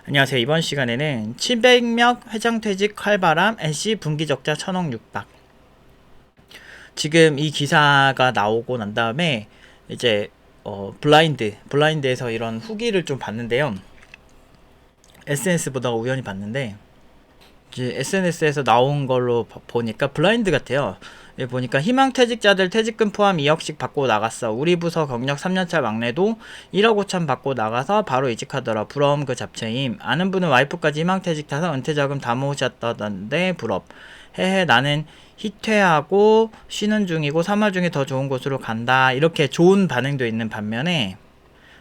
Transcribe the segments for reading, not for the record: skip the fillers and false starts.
안녕하세요. 이번 시간에는 700명 회장퇴직 칼바람 NC 분기적자 1000억 육박. 지금 이 기사가 나오고 난 다음에 이제 블라인드에서 이런 후기를 좀 봤는데요. SNS 보다가 우연히 봤는데 이제 SNS에서 나온 걸로 보니까 블라인드 같아요. 여기 보니까 희망퇴직자들 퇴직금 포함 2억씩 받고 나갔어. 우리 부서 경력 3년차 막내도 1억 5천 받고 나가서 바로 이직하더라. 부러움 그 잡채임. 아는 분은 와이프까지 희망퇴직 타서 은퇴자금 다 모으셨다던데 부럽. 헤헤 나는 희퇴하고 쉬는 중이고 3월 중에 더 좋은 곳으로 간다. 이렇게 좋은 반응도 있는 반면에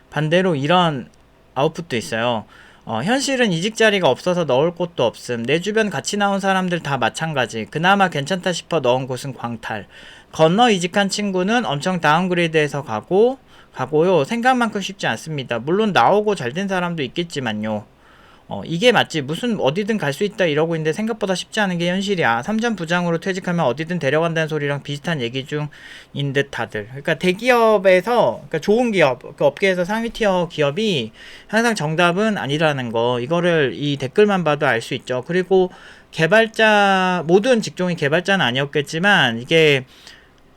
반대로 이런 아웃풋도 있어요. 현실은 이직 자리가 없어서 넣을 곳도 없음. 내 주변 같이 나온 사람들 다 마찬가지. 그나마 괜찮다 싶어 넣은 곳은 광탈. 건너 이직한 친구는 엄청 다운그레이드해서 가고요. 생각만큼 쉽지 않습니다. 물론 나오고 잘된 사람도 있겠지만요. 이게 맞지. 무슨 어디든 갈 수 있다 이러고 있는데 생각보다 쉽지 않은 게 현실이야. 3전 부장으로 퇴직하면 어디든 데려간다는 소리랑 비슷한 얘기 중인 듯 다들. 그러니까 대기업에서, 그러니까 좋은 기업, 그 업계에서 상위 티어 기업이 항상 정답은 아니라는 거. 이거를 이 댓글만 봐도 알 수 있죠. 그리고 개발자, 모든 직종이 개발자는 아니었겠지만 이게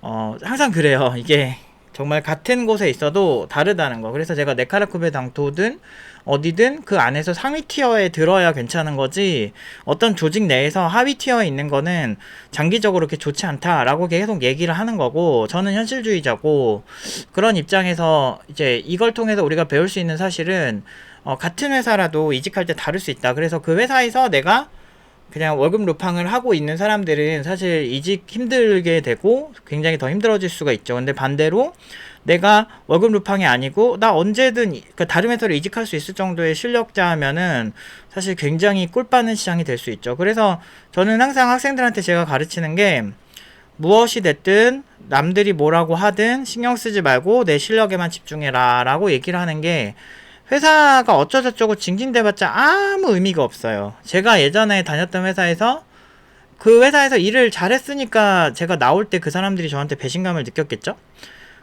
항상 그래요. 이게 정말 같은 곳에 있어도 다르다는 거. 그래서 제가 네카라쿠베 당토든 어디든 그 안에서 상위 티어에 들어야 괜찮은 거지, 어떤 조직 내에서 하위 티어에 있는 거는 장기적으로 그렇게 좋지 않다라고 계속 얘기를 하는 거고, 저는 현실주의자고 그런 입장에서 이제 이걸 통해서 우리가 배울 수 있는 사실은 같은 회사라도 이직할 때 다를 수 있다. 그래서 그 회사에서 내가 그냥 월급 루팡을 하고 있는 사람들은 사실 이직 힘들게 되고 굉장히 더 힘들어질 수가 있죠. 근데 반대로 내가 월급 루팡이 아니고 나 언제든 그 다른 회사로 이직할 수 있을 정도의 실력자면은 사실 굉장히 꿀빠는 시장이 될 수 있죠. 그래서 저는 항상 학생들한테 제가 가르치는 게, 무엇이 됐든 남들이 뭐라고 하든 신경 쓰지 말고 내 실력에만 집중해라 라고 얘기를 하는 게, 회사가 어쩌저쩌고 징징대봤자 아무 의미가 없어요. 제가 예전에 다녔던 회사에서 그 회사에서 일을 잘했으니까 제가 나올 때 그 사람들이 저한테 배신감을 느꼈겠죠?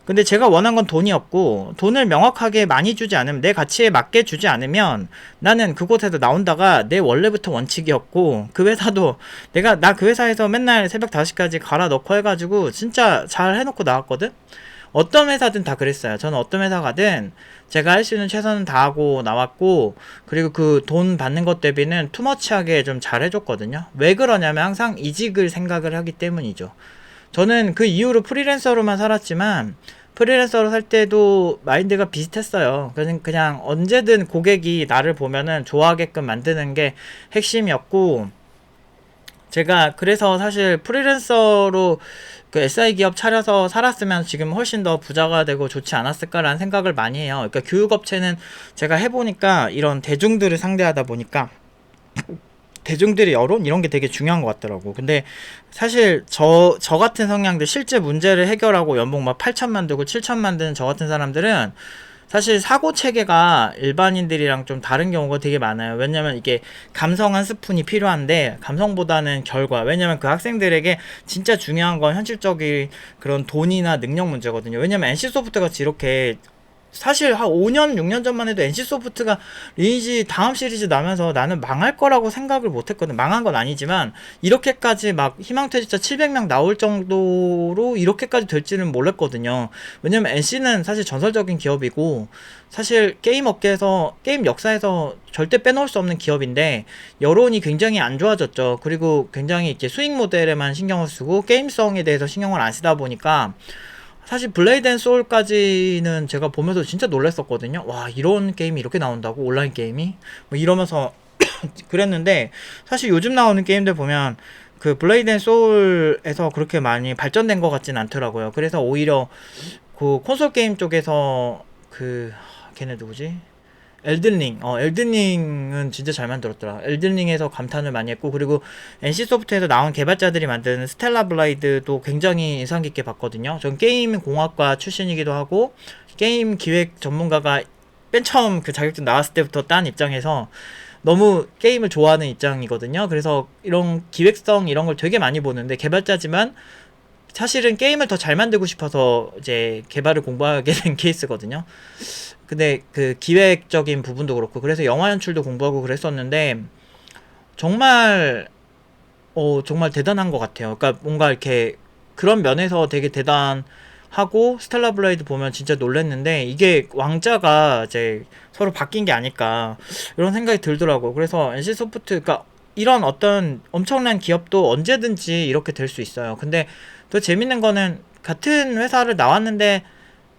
근데 제가 원한 건 돈이었고, 돈을 명확하게 많이 주지 않으면, 내 가치에 맞게 주지 않으면 나는 그곳에서 나온다가 내 원래부터 원칙이었고, 그 회사도 나 그 회사에서 맨날 새벽 5시까지 갈아 넣고 해가지고 진짜 잘 해놓고 나왔거든? 어떤 회사든 다 그랬어요. 저는 어떤 회사 가든 제가 할 수 있는 최선은 다하고 나왔고, 그리고 그 돈 받는 것 대비는 투머치하게 좀 잘 해줬거든요. 왜 그러냐면 항상 이직을 생각을 하기 때문이죠. 저는 그 이후로 프리랜서로만 살았지만 프리랜서로 살 때도 마인드가 비슷했어요. 그냥 언제든 고객이 나를 보면은 좋아하게끔 만드는 게 핵심이었고, 제가 그래서 사실 프리랜서로 그 SI 기업 차려서 살았으면 지금 훨씬 더 부자가 되고 좋지 않았을까라는 생각을 많이 해요. 그러니까 교육업체는 제가 해보니까 이런 대중들을 상대하다 보니까 대중들의 여론 이런 게 되게 중요한 것 같더라고. 근데 사실 저 같은 성향들, 실제 문제를 해결하고 연봉 막 8천만 들고 7천만 드는 저 같은 사람들은 사실 사고 체계가 일반인들이랑 좀 다른 경우가 되게 많아요. 왜냐면 이게 감성 한 스푼이 필요한데 감성보다는 결과. 왜냐면 그 학생들에게 진짜 중요한 건 현실적인 그런 돈이나 능력 문제거든요. 왜냐면 NC소프트같이 이렇게, 사실 한 5년, 6년 전만 해도 NC소프트가 리니지 다음 시리즈 나면서 나는 망할 거라고 생각을 못 했거든. 망한 건 아니지만 이렇게까지 막 희망퇴직자 700명 나올 정도로 이렇게까지 될지는 몰랐거든요. 왜냐면 NC는 사실 전설적인 기업이고, 사실 게임 업계에서, 게임 역사에서 절대 빼놓을 수 없는 기업인데 여론이 굉장히 안 좋아졌죠. 그리고 굉장히 이렇게 수익 모델에만 신경을 쓰고 게임성에 대해서 신경을 안 쓰다 보니까, 사실 블레이드 앤 소울까지는 제가 보면서 진짜 놀랐었거든요. 와, 이런 게임이 이렇게 나온다고? 온라인 게임이? 뭐 이러면서 그랬는데, 사실 요즘 나오는 게임들 보면 그 블레이드 앤 소울에서 그렇게 많이 발전된 것 같진 않더라고요. 그래서 오히려 그 콘솔 게임 쪽에서 걔네 누구지? 엘든링은 진짜 잘 만들었더라. 엘든링에서 감탄을 많이 했고, 그리고 NC소프트에서 나온 개발자들이 만드는 스텔라 블라이드도 굉장히 인상 깊게 봤거든요. 전 게임 공학과 출신이기도 하고, 게임 기획 전문가가 맨 처음 그 자격증 나왔을 때부터 딴 입장에서 너무 게임을 좋아하는 입장이거든요. 그래서 이런 기획성 이런 걸 되게 많이 보는데, 개발자지만 사실은 게임을 더 잘 만들고 싶어서 이제 개발을 공부하게 된 케이스거든요. 근데 그 기획적인 부분도 그렇고 그래서 영화 연출도 공부하고 그랬었는데 정말 정말 대단한 것 같아요. 그러니까 뭔가 이렇게 그런 면에서 되게 대단하고 스텔라 블레이드 보면 진짜 놀랬는데 이게 왕자가 이제 서로 바뀐 게 아닐까 이런 생각이 들더라고요. 그래서 NC소프트 그러니까 이런 어떤 엄청난 기업도 언제든지 이렇게 될 수 있어요. 근데 더 재밌는 거는 같은 회사를 나왔는데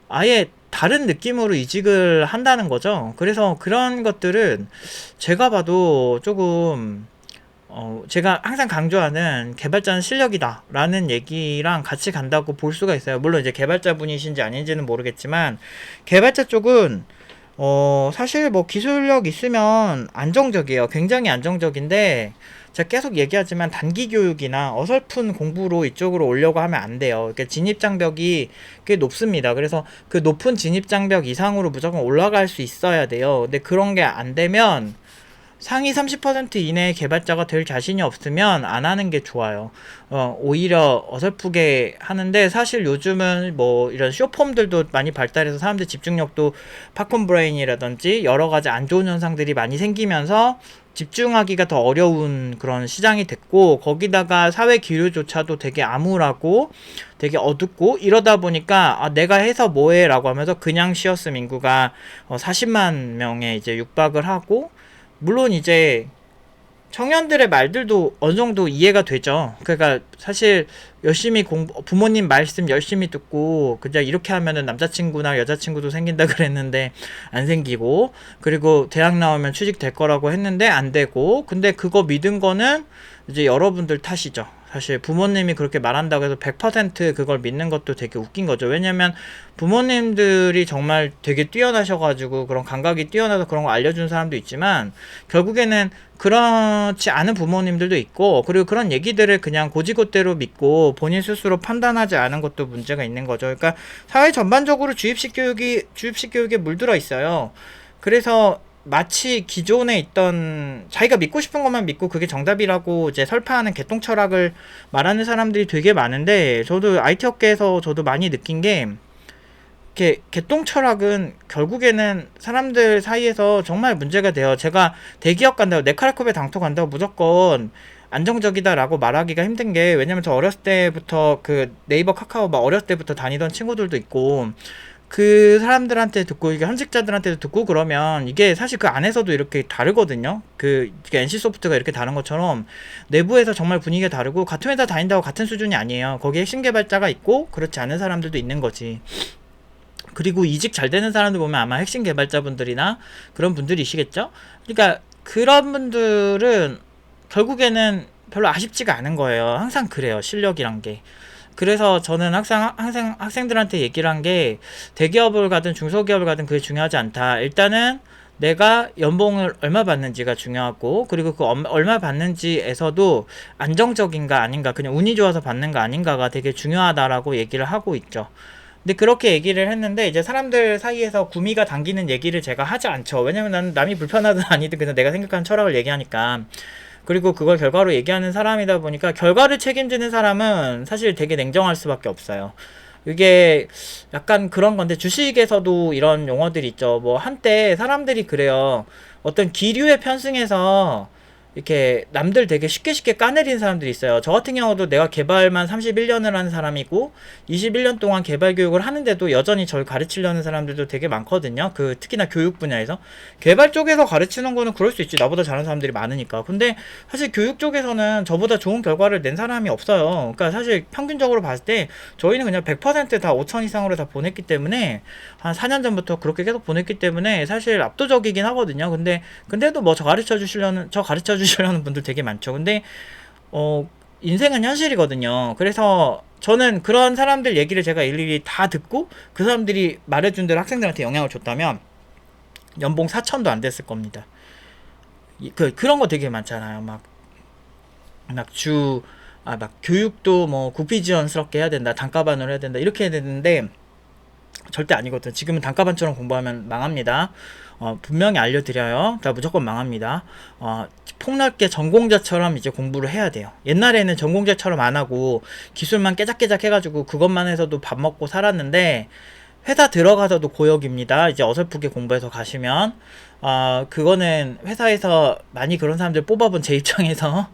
아예 다른 느낌으로 이직을 한다는 거죠. 그래서 그런 것들은 제가 봐도 조금 제가 항상 강조하는 개발자는 실력이다 라는 얘기랑 같이 간다고 볼 수가 있어요. 물론 이제 개발자분이신지 아닌지는 모르겠지만 개발자 쪽은 사실 뭐 기술력 있으면 안정적이에요. 굉장히 안정적인데 제가 계속 얘기하지만 단기 교육이나 어설픈 공부로 이쪽으로 오려고 하면 안 돼요. 그러니까 진입장벽이 꽤 높습니다. 그래서 그 높은 진입장벽 이상으로 무조건 올라갈 수 있어야 돼요. 근데 그런 게 안 되면 상위 30% 이내의 개발자가 될 자신이 없으면 안 하는 게 좋아요. 오히려 어설프게 하는데 사실 요즘은 뭐 이런 쇼폼들도 많이 발달해서 사람들 집중력도 팝콘 브레인이라든지 여러 가지 안 좋은 현상들이 많이 생기면서 집중하기가 더 어려운 그런 시장이 됐고 거기다가 사회 기류조차도 되게 암울하고 되게 어둡고 이러다 보니까 내가 해서 뭐해 라고 하면서 그냥 쉬었음 인구가 40만 명에 이제 육박을 하고 물론 이제 청년들의 말들도 어느 정도 이해가 되죠. 그러니까 사실 열심히 부모님 말씀 열심히 듣고 그냥 이렇게 하면은 남자친구나 여자친구도 생긴다 그랬는데 안 생기고 그리고 대학 나오면 취직 될 거라고 했는데 안 되고 근데 그거 믿은 거는 이제 여러분들 탓이죠. 사실 부모님이 그렇게 말한다고 해서 100% 그걸 믿는 것도 되게 웃긴 거죠. 왜냐면 부모님들이 정말 되게 뛰어나셔가지고 그런 감각이 뛰어나서 그런 거 알려준 사람도 있지만 결국에는 그렇지 않은 부모님들도 있고 그리고 그런 얘기들을 그냥 고지고대로 믿고 본인 스스로 판단하지 않은 것도 문제가 있는 거죠. 그러니까 사회 전반적으로 주입식 교육에 물들어 있어요. 그래서 마치 기존에 있던 자기가 믿고 싶은 것만 믿고 그게 정답이라고 이제 설파하는 개똥 철학을 말하는 사람들이 되게 많은데 저도 IT 업계에서 저도 많이 느낀 게 이렇게 개똥 철학은 결국에는 사람들 사이에서 정말 문제가 돼요. 제가 대기업 간다고 네카라컵에 당토 간다고 무조건 안정적이다라고 말하기가 힘든 게 왜냐면 저 어렸을 때부터 그 네이버 카카오 막 어렸을 때부터 다니던 친구들도 있고 그 사람들한테 듣고 이게 현직자들한테도 듣고 그러면 이게 사실 그 안에서도 이렇게 다르거든요. 그 NC소프트가 이렇게 다른 것처럼 내부에서 정말 분위기가 다르고 같은 회사 다닌다고 같은 수준이 아니에요. 거기에 핵심 개발자가 있고 그렇지 않은 사람들도 있는 거지. 그리고 이직 잘 되는 사람들 보면 아마 핵심 개발자분들이나 그런 분들이시겠죠. 그러니까 그런 분들은 결국에는 별로 아쉽지가 않은 거예요. 항상 그래요. 실력이란 게. 그래서 저는 항상 학생들한테 얘기를 한 게 대기업을 가든 중소기업을 가든 그게 중요하지 않다. 일단은 내가 연봉을 얼마 받는지가 중요하고 그리고 그 얼마 받는지에서도 안정적인가 아닌가 그냥 운이 좋아서 받는가 아닌가가 되게 중요하다라고 얘기를 하고 있죠. 근데 그렇게 얘기를 했는데 이제 사람들 사이에서 구미가 당기는 얘기를 제가 하지 않죠. 왜냐면 나는 남이 불편하든 아니든 그냥 내가 생각하는 철학을 얘기하니까. 그리고 그걸 결과로 얘기하는 사람이다 보니까 결과를 책임지는 사람은 사실 되게 냉정할 수밖에 없어요. 이게 약간 그런 건데 주식에서도 이런 용어들이 있죠. 뭐 한때 사람들이 그래요. 어떤 기류에 편승해서 이렇게 남들 되게 쉽게 까내리는 사람들이 있어요. 저 같은 경우도 내가 개발만 31년을 한 사람이고 21년 동안 개발 교육을 하는데도 여전히 저를 가르치려는 사람들도 되게 많거든요. 그 특히나 교육 분야에서 개발 쪽에서 가르치는 거는 그럴 수 있지. 나보다 잘하는 사람들이 많으니까. 근데 사실 교육 쪽에서는 저보다 좋은 결과를 낸 사람이 없어요. 그러니까 사실 평균적으로 봤을 때 저희는 그냥 100%다 5천 이상으로 다 보냈기 때문에 한 4년 전부터 그렇게 계속 보냈기 때문에 사실 압도적이긴 하거든요. 근데도 뭐 저 가르쳐 주시려는 분들 되게 많죠. 근데 인생은 현실이거든요. 그래서 저는 그런 사람들 얘기를 제가 일일이 다 듣고 그 사람들이 말해준 대로 학생들한테 영향을 줬다면 연봉 4천도 안 됐을 겁니다. 그런 거 되게 많잖아요. 막 교육도 뭐 구피지원스럽게 해야 된다. 단가반으로 해야 된다. 이렇게 해야 되는데 절대 아니거든. 지금은 단가반처럼 공부하면 망합니다. 분명히 알려드려요. 다 무조건 망합니다. 폭넓게 전공자처럼 이제 공부를 해야 돼요. 옛날에는 전공자처럼 안 하고 기술만 깨작깨작 해가지고 그것만 해서도 밥 먹고 살았는데, 회사 들어가서도 고역입니다. 이제 어설프게 공부해서 가시면. 그거는 회사에서 많이 그런 사람들 뽑아본 제 입장에서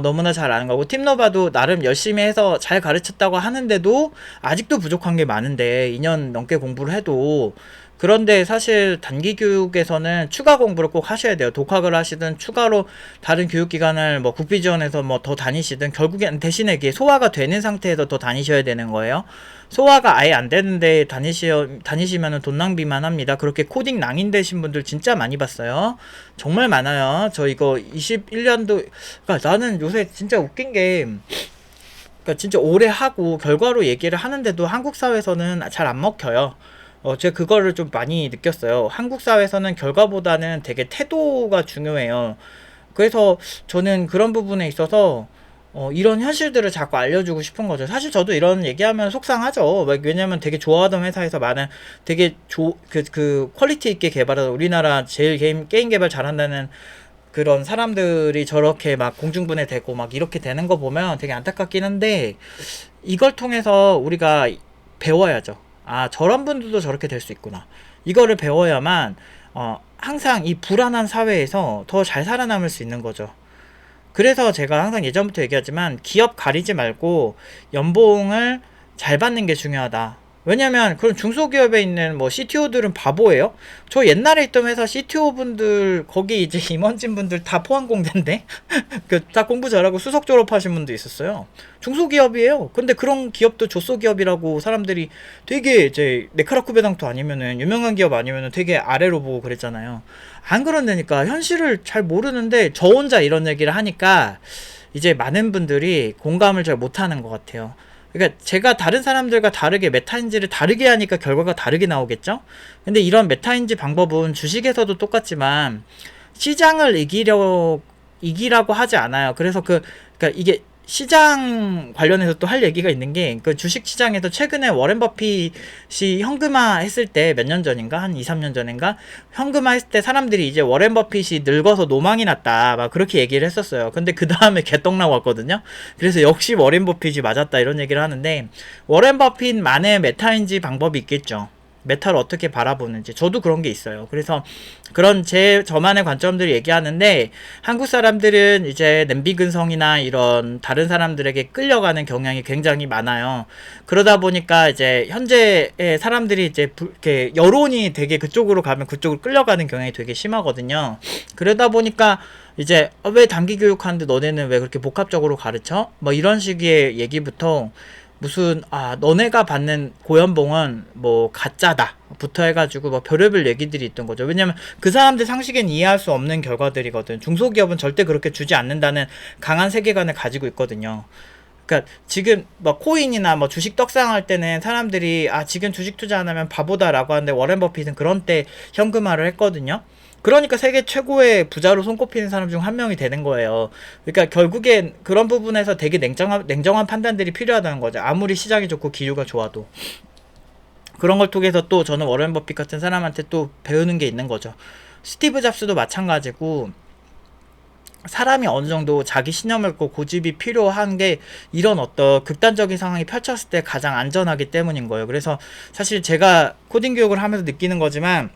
너무나 잘 아는 거고, 팀너바도 나름 열심히 해서 잘 가르쳤다고 하는데도 아직도 부족한 게 많은데, 2년 넘게 공부를 해도. 그런데 사실 단기 교육에서는 추가 공부를 꼭 하셔야 돼요. 독학을 하시든 추가로 다른 교육기관을 뭐 국비지원에서 뭐 더 다니시든, 결국엔 대신에 이게 소화가 되는 상태에서 더 다니셔야 되는 거예요. 소화가 아예 안 되는데 다니시면은 돈 낭비만 합니다. 그렇게 코딩 낭인 되신 분들 진짜 많이 봤어요. 정말 많아요. 저 이거 21년도, 그러니까 나는 요새 진짜 웃긴 게, 그러니까 진짜 오래 하고 결과로 얘기를 하는데도 한국 사회에서는 잘 안 먹혀요. 제가 그거를 좀 많이 느꼈어요. 한국 사회에서는 결과보다는 되게 태도가 중요해요. 그래서 저는 그런 부분에 있어서 이런 현실들을 자꾸 알려주고 싶은 거죠. 사실 저도 이런 얘기하면 속상하죠. 왜냐면 되게 좋아하던 회사에서 많은 되게 그 퀄리티 있게 개발하다 우리나라 제일 게임 개발 잘한다는 그런 사람들이 저렇게 막 공중분해되고 막 이렇게 되는 거 보면 되게 안타깝긴 한데, 이걸 통해서 우리가 배워야죠. 저런 분들도 저렇게 될 수 있구나. 이거를 배워야만 항상 이 불안한 사회에서 더 잘 살아남을 수 있는 거죠. 그래서 제가 항상 예전부터 얘기하지만, 기업 가리지 말고 연봉을 잘 받는 게 중요하다. 왜냐면 그런 중소기업에 있는 뭐 CTO들은 바보예요. 저 옛날에 있던 회사 CTO 분들, 거기 이제 임원진 분들 다 포항공대인데 다 공부 잘하고 수석 졸업하신 분도 있었어요. 중소기업이에요. 근데 그런 기업도 조소기업이라고 사람들이 되게, 이제 네카라쿠베당토 아니면은 유명한 기업 아니면은 되게 아래로 보고 그랬잖아요. 안 그런다니까. 현실을 잘 모르는데 저 혼자 이런 얘기를 하니까 이제 많은 분들이 공감을 잘 못하는 것 같아요. 그러니까 제가 다른 사람들과 다르게 메타인지를 다르게 하니까 결과가 다르게 나오겠죠? 근데 이런 메타인지 방법은 주식에서도 똑같지만 시장을 이기라고 하지 않아요. 그래서 그러니까 이게 시장 관련해서 또 할 얘기가 있는 게, 그 주식 시장에서 최근에 워렌 버핏이 현금화 했을 때, 몇 년 전인가? 한 2, 3년 전인가? 현금화 했을 때 사람들이 이제 워렌 버핏이 늙어서 노망이 났다, 막 그렇게 얘기를 했었어요. 근데 그 다음에 개떡 나왔거든요. 그래서 역시 워렌 버핏이 맞았다, 이런 얘기를 하는데, 워렌 버핏만의 메타인지 방법이 있겠죠. 메타를 어떻게 바라보는지. 저도 그런 게 있어요. 그래서 그런 저만의 관점들을 얘기하는데, 한국 사람들은 이제 냄비 근성이나 이런 다른 사람들에게 끌려가는 경향이 굉장히 많아요. 그러다 보니까 이제 현재의 사람들이 이제 이렇게 여론이 되게 그쪽으로 가면 그쪽으로 끌려가는 경향이 되게 심하거든요. 그러다 보니까 이제 왜 단기 교육하는데 너네는 왜 그렇게 복합적으로 가르쳐? 뭐 이런 식의 얘기부터, 무슨 너네가 받는 고연봉은 뭐 가짜다 부터 해가지고 뭐 별의별 얘기들이 있던 거죠. 왜냐면 그 사람들 상식엔 이해할 수 없는 결과들이거든. 중소기업은 절대 그렇게 주지 않는다는 강한 세계관을 가지고 있거든요. 그러니까 지금 뭐 코인이나 뭐 주식 떡상할 때는 사람들이 지금 주식 투자 안 하면 바보다라고 하는데, 워렌 버핏은 그런 때 현금화를 했거든요. 그러니까 세계 최고의 부자로 손꼽히는 사람 중 한 명이 되는 거예요. 그러니까 결국엔 그런 부분에서 되게 냉정한 판단들이 필요하다는 거죠. 아무리 시장이 좋고 기후가 좋아도. 그런 걸 통해서 또 저는 워렌 버핏 같은 사람한테 또 배우는 게 있는 거죠. 스티브 잡스도 마찬가지고, 사람이 어느 정도 자기 신념을 고 고집이 필요한 게 이런 어떤 극단적인 상황이 펼쳤을 때 가장 안전하기 때문인 거예요. 그래서 사실 제가 코딩 교육을 하면서 느끼는 거지만,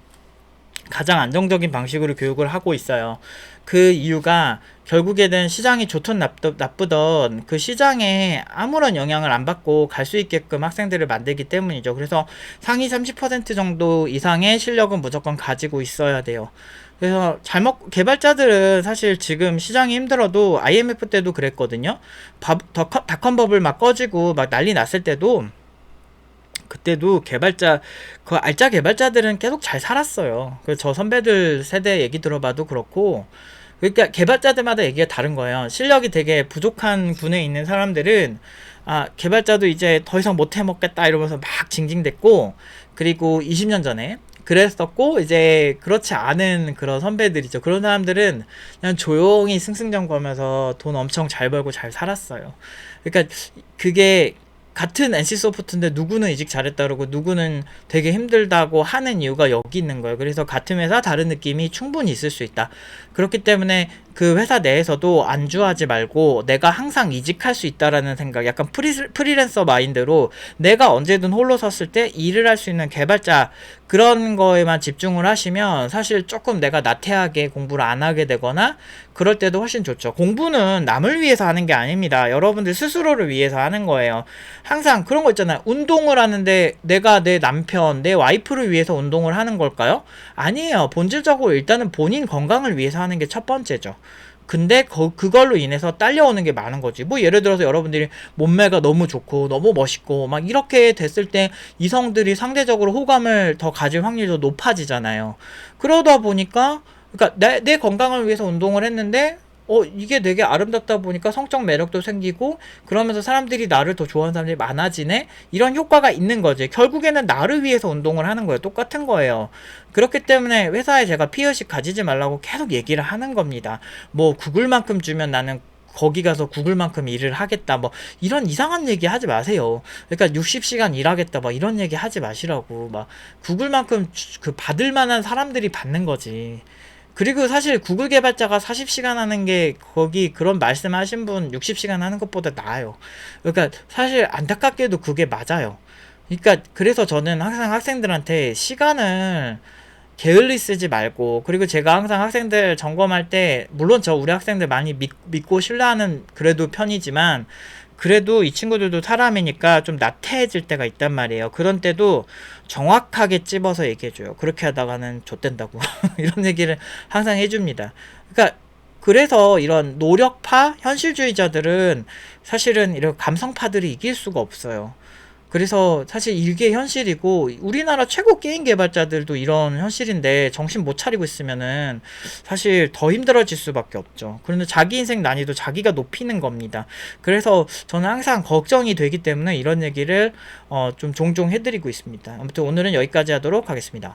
가장 안정적인 방식으로 교육을 하고 있어요. 그 이유가 결국에는 시장이 좋든 나쁘던 그 시장에 아무런 영향을 안 받고 갈 수 있게끔 학생들을 만들기 때문이죠. 그래서 상위 30% 정도 이상의 실력은 무조건 가지고 있어야 돼요. 그래서 개발자들은 사실 지금 시장이 힘들어도, IMF 때도 그랬거든요. 닷컴 버블 막 꺼지고 막 난리 났을 때도, 그때도 그 알짜 개발자들은 계속 잘 살았어요. 그래서 저 선배들 세대 얘기 들어봐도 그렇고, 그러니까 개발자들마다 얘기가 다른 거예요. 실력이 되게 부족한 군에 있는 사람들은 개발자도 이제 더 이상 못 해먹겠다 이러면서 막 징징댔고, 그리고 20년 전에 그랬었고, 이제 그렇지 않은 그런 선배들이죠. 그런 사람들은 그냥 조용히 승승장구하면서 돈 엄청 잘 벌고 잘 살았어요. 그러니까 그게 같은 NC소프트인데 누구는 이직 잘했다 그러고 누구는 되게 힘들다고 하는 이유가 여기 있는 거예요. 그래서 같은 회사 다른 느낌이 충분히 있을 수 있다. 그렇기 때문에 그 회사 내에서도 안주하지 말고 내가 항상 이직할 수 있다라는 생각, 약간 프리랜서 마인드로 내가 언제든 홀로 섰을 때 일을 할 수 있는 개발자, 그런 거에만 집중을 하시면 사실 조금 내가 나태하게 공부를 안 하게 되거나 그럴 때도 훨씬 좋죠. 공부는 남을 위해서 하는 게 아닙니다. 여러분들 스스로를 위해서 하는 거예요. 항상 그런 거 있잖아요. 운동을 하는데 내가 내 남편, 내 와이프를 위해서 운동을 하는 걸까요? 아니에요. 본질적으로 일단은 본인 건강을 위해서 하는 게 첫 번째죠. 근데 그걸로 인해서 딸려오는 게 많은 거지. 뭐 예를 들어서 여러분들이 몸매가 너무 좋고 너무 멋있고 막 이렇게 됐을 때 이성들이 상대적으로 호감을 더 가질 확률이 더 높아지잖아요. 그러다 보니까 그러니까 내 건강을 위해서 운동을 했는데 이게 되게 아름답다 보니까 성적 매력도 생기고 그러면서 사람들이 나를 더 좋아하는 사람들이 많아지네? 이런 효과가 있는 거지. 결국에는 나를 위해서 운동을 하는 거예요. 똑같은 거예요. 그렇기 때문에 회사에 제가 피의식 가지지 말라고 계속 얘기를 하는 겁니다. 뭐 구글만큼 주면 나는 거기 가서 구글만큼 일을 하겠다, 뭐 이런 이상한 얘기 하지 마세요. 그러니까 60시간 일하겠다 막 이런 얘기 하지 마시라고. 막 구글만큼 그 받을 만한 사람들이 받는 거지. 그리고 사실 구글 개발자가 40시간 하는 게 거기 그런 말씀하신 분 60시간 하는 것보다 나아요. 그러니까 사실 안타깝게도 그게 맞아요. 그러니까 그래서 저는 항상 학생들한테 시간을 게을리 쓰지 말고, 그리고 제가 항상 학생들 점검할 때 물론 우리 학생들 많이 믿고 신뢰하는 그래도 편이지만 그래도 이 친구들도 사람이니까 좀 나태해질 때가 있단 말이에요. 그런 때도 정확하게 찝어서 얘기해줘요. 그렇게 하다가는 좆된다고 이런 얘기를 항상 해줍니다. 그러니까 그래서 이런 노력파 현실주의자들은 사실은 이런 감성파들이 이길 수가 없어요. 그래서 사실 이게 현실이고 우리나라 최고 게임 개발자들도 이런 현실인데 정신 못 차리고 있으면은 사실 더 힘들어질 수밖에 없죠. 그런데 자기 인생 난이도 자기가 높이는 겁니다. 그래서 저는 항상 걱정이 되기 때문에 이런 얘기를 좀 종종 해드리고 있습니다. 아무튼 오늘은 여기까지 하도록 하겠습니다.